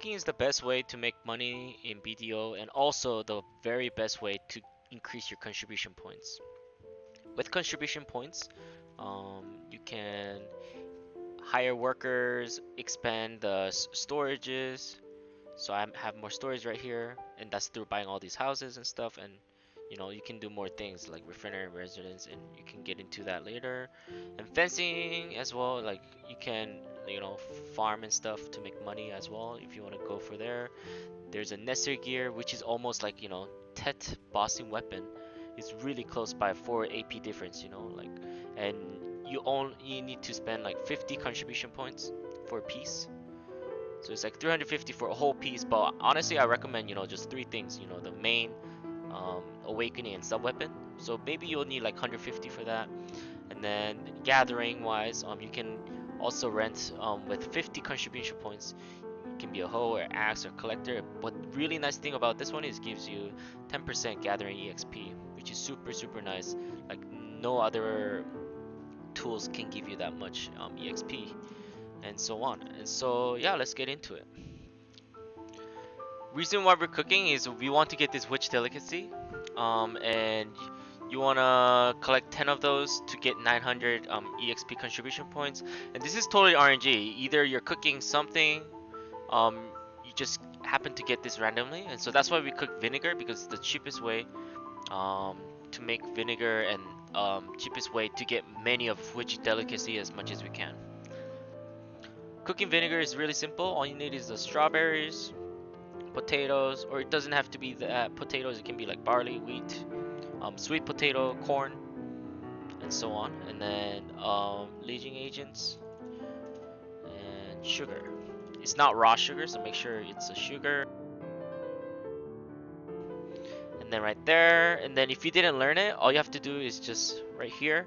cooking is the best way to make money in BDO, and also the very best way to increase your contribution points. With contribution points, you can hire workers, expand the storages. So I have more storage right here, and that's through buying all these houses and stuff. And you can do more things like refrigerator residence, and you can get into that later. And fencing as well, like you can farm and stuff to make money as well if you want to go for there. There's a necessary gear, which is almost like Tet bossing weapon. It's really close by 4 AP difference, like, and you need to spend like 50 contribution points for a piece. So it's like 350 for a whole piece, but honestly I recommend just three things, the main, awakening, and sub weapon. So maybe you'll need like 150 for that. And then gathering wise, you can also rent, with 50 contribution points. It can be a hoe or axe or collector. But really nice thing about this one is it gives you 10% gathering EXP, which is super nice. Like no other tools can give you that much EXP, and so on. And so yeah, let's get into it. Reason why we're cooking is we want to get this witch delicacy, and you want to collect 10 of those to get 900 EXP contribution points. And this is totally RNG. Either you're cooking something, um, you just happen to get this randomly, and so that's why we cook vinegar, because it's the cheapest way to make vinegar, and cheapest way to get many of which delicacy as much as we can. Cooking vinegar is really simple. All you need is the strawberries, potatoes, or it doesn't have to be the potatoes. It can be like barley, wheat, sweet potato, corn, and so on. And then leaching agents and sugar. It's not raw sugar, so make sure it's a sugar. And then right there, and then if you didn't learn it, all you have to do is just right here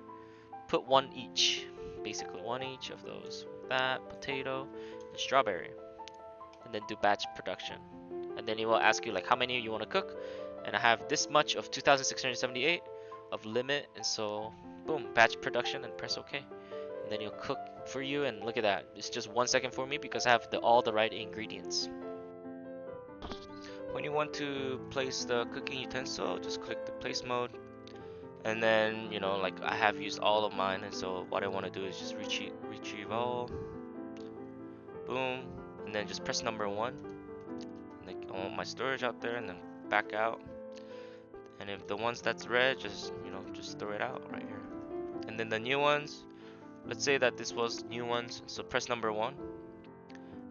put one each, basically one each of those, that potato and strawberry, and then do batch production. And then it will ask you like how many you want to cook, and I have this much of 2678 of limit, and so boom, batch production, and press OK, and then it'll cook for you. And look at that, it's just 1 second for me because I have all the right ingredients. When you want to place the cooking utensil, just click the place mode, and then like I have used all of mine, and so what I want to do is just retrieve all, boom, and then just press number 1. Like I want my storage out there, and then back out, and if the ones that's red, just just throw it out right here. And then the new ones, let's say that this was new ones, so press number 1,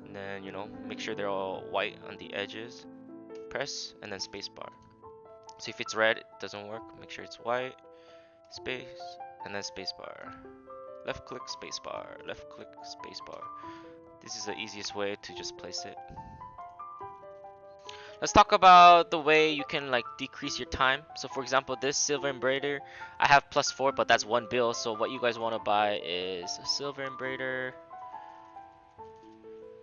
and then make sure they're all white on the edges, press, and then spacebar. So if it's red, it doesn't work. Make sure it's white, space, and then spacebar. Left click spacebar, left click spacebar. This is the easiest way to just place it. Let's talk about the way you can like decrease your time. So for example, this silver embroider, I have +4, but that's 1 bill. So what you guys want to buy is a silver embroider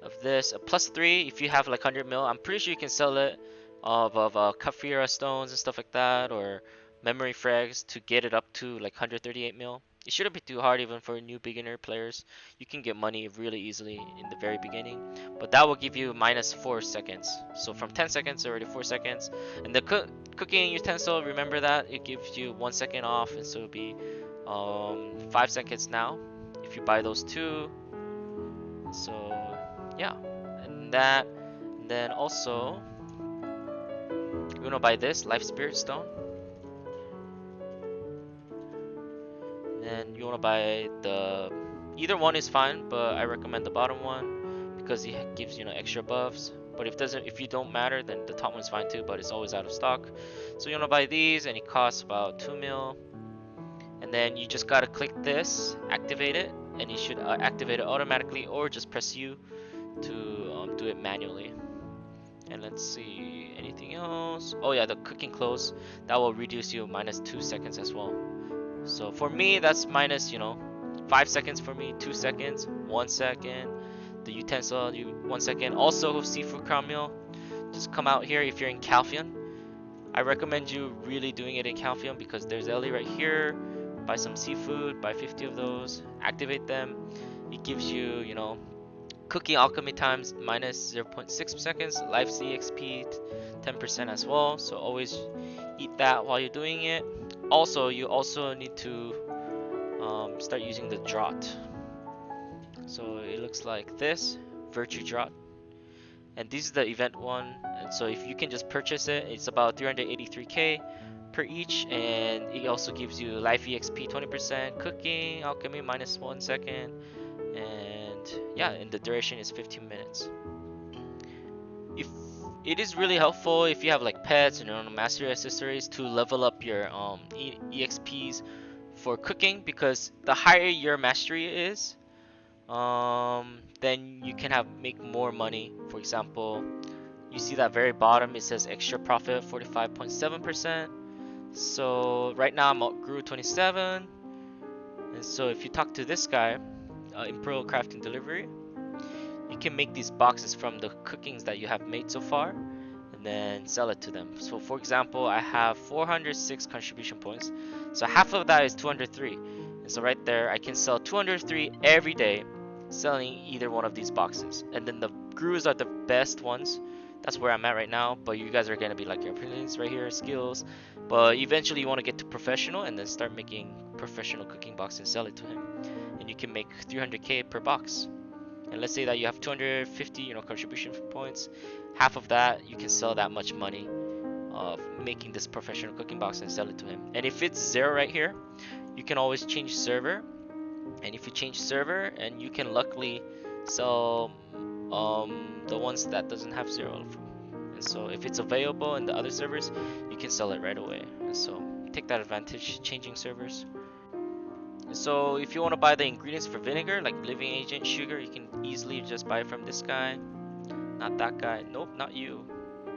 of this, a +3 if you have like 100 mil. I'm pretty sure you can sell it of Kafira stones and stuff like that, or memory frags to get it up to like 138 mil. It shouldn't be too hard even for new beginner players. You can get money really easily in the very beginning, but that will give you -4 seconds. So from 10 seconds already 4 seconds. And the cooking utensil, remember that it gives you 1 second off, and so it'll be 5 seconds now if you buy those two. So yeah, and then also you wanna buy this life spirit stone. And you want to buy either one is fine, but I recommend the bottom one because it gives extra buffs. But if you don't matter, then the top one's fine too, but it's always out of stock. So you want to buy these, and it costs about 2 mil. And then you just gotta click this, activate it, and you should activate it automatically, or just press U to do it manually. And let's see, anything else? Oh yeah, the cooking clothes, that will reduce you -2 seconds as well. So for me, that's minus 5 seconds for me, 2 seconds, 1 second. The utensil, 1 second. Also seafood crown meal, just come out here if you're in Calphion. I recommend you really doing it in Calphion because there's Ellie right here. Buy some seafood, buy 50 of those, activate them. It gives you Cooking alchemy times minus 0.6 seconds. Life CXP 10% as well. So always eat that while you're doing it. Also, you also need to start using the draught. So it looks like this, Virtue Draught. And this is the event one. And so if you can just purchase it, it's about 383k per each. And it also gives you Life EXP 20%, Cooking Alchemy minus 1 second. And yeah, and the duration is 15 minutes. If it is really helpful if you have like pets and mastery accessories to level up your EXPs for cooking, because the higher your mastery is, then you can make more money. For example, you see that very bottom, it says extra profit 45.7%. So right now I'm at grew 27. And so if you talk to this guy, Imperial Crafting Delivery, you can make these boxes from the cookings that you have made so far and then sell it to them. So for example, I have 406 contribution points, so half of that is 203, and so right there I can sell 203 every day selling either one of these boxes. And then the grooves are the best ones. That's where I'm at right now, but you guys are gonna be like your opinions right here, skills. But eventually you want to get to professional and then start making professional cooking box and sell it to him, and you can make 300k per box. And let's say that you have 250 contribution points, half of that you can sell that much money of making this professional cooking box and sell it to him. And if it's 0 right here, you can always change server, and if you change server, and you can luckily sell the ones that doesn't have 0. And so if it's available in the other servers, you can sell it right away. And so take that advantage changing servers. So if you want to buy the ingredients for vinegar, like living agent, sugar, you can easily just buy from this guy. Not that guy. Nope, not you.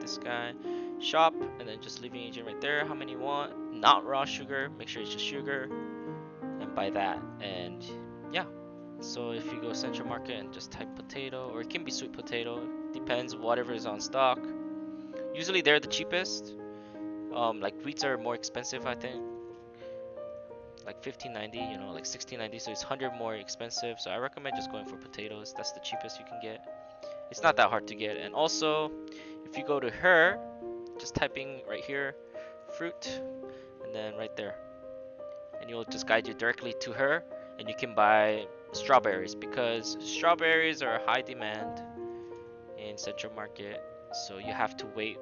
This guy. Shop, and then just living agent right there. How many you want? Not raw sugar. Make sure it's just sugar. And buy that. And yeah. So if you go Central Market and just type potato, or it can be sweet potato. Depends, whatever is on stock. Usually they're the cheapest. Like wheats are more expensive, I think. Like 1590, like 1690, so it's 100 more expensive. So I recommend just going for potatoes. That's the cheapest you can get. It's not that hard to get. And also, if you go to her, just typing right here, fruit, and then right there, and you'll just guide you directly to her, and you can buy strawberries, because strawberries are high demand in Central Market. So you have to wait,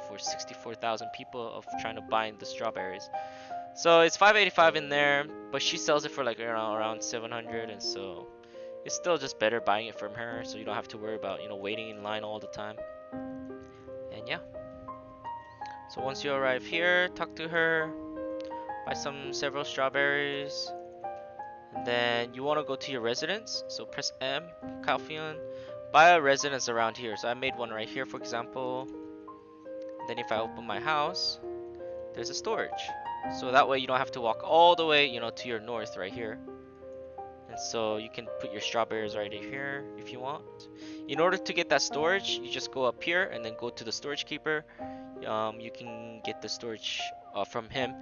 for 64,000 people of trying to buy the strawberries. So it's 585 in there, but she sells it for like around 700, and so it's still just better buying it from her, so you don't have to worry about waiting in line all the time. And yeah, so once you arrive here, talk to her, buy several strawberries, and then you want to go to your residence. So press M, Calphion, buy a residence around here. So I made one right here, for example. And then if I open my house, there's a storage. So that way you don't have to walk all the way, to your north right here. And so you can put your strawberries right here if you want. In order to get that storage, you just go up here and then go to the storage keeper. You can get the storage from him.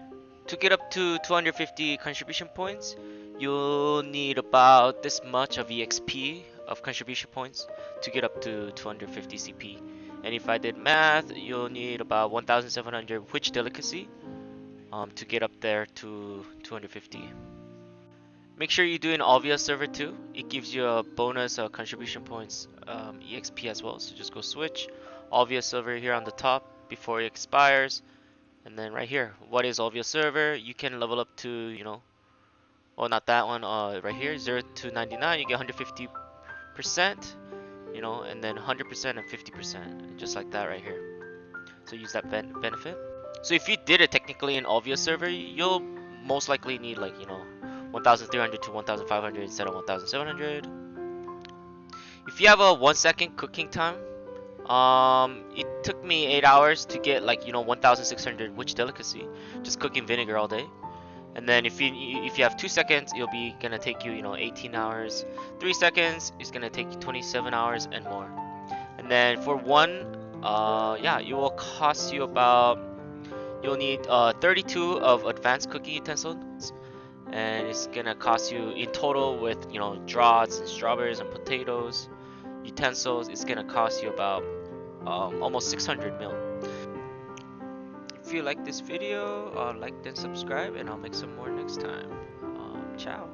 To get up to 250 contribution points, you'll need about this much of EXP of contribution points to get up to 250 CP. And if I did math, you'll need about 1,700 witch delicacy to get up there to 250. Make sure you do an obvious server too. It gives you a bonus contribution points EXP as well. So just go switch obvious server here on the top before it expires. And then right here, what is obvious server? You can level up to, well, not that one, right here, 0 to 99, you get 150%, and then 100% and 50%, just like that right here. So use that benefit. So if you did it technically in obvious server, you'll most likely need like 1,300 to 1,500 instead of 1,700. If you have a 1 second cooking time, it took me 8 hours to get like 1,600 witch delicacy, just cooking vinegar all day. And then if you have 2 seconds, it'll be gonna take you 18 hours. 3 seconds is gonna take you 27 hours and more. And then for one, yeah, it will cost you about, you'll need 32 of advanced cooking utensils, and it's gonna cost you in total with draughts and strawberries and potatoes. utensils, it's gonna cost you about almost 600 mil. If you like this video, like and subscribe, and I'll make some more next time. Ciao.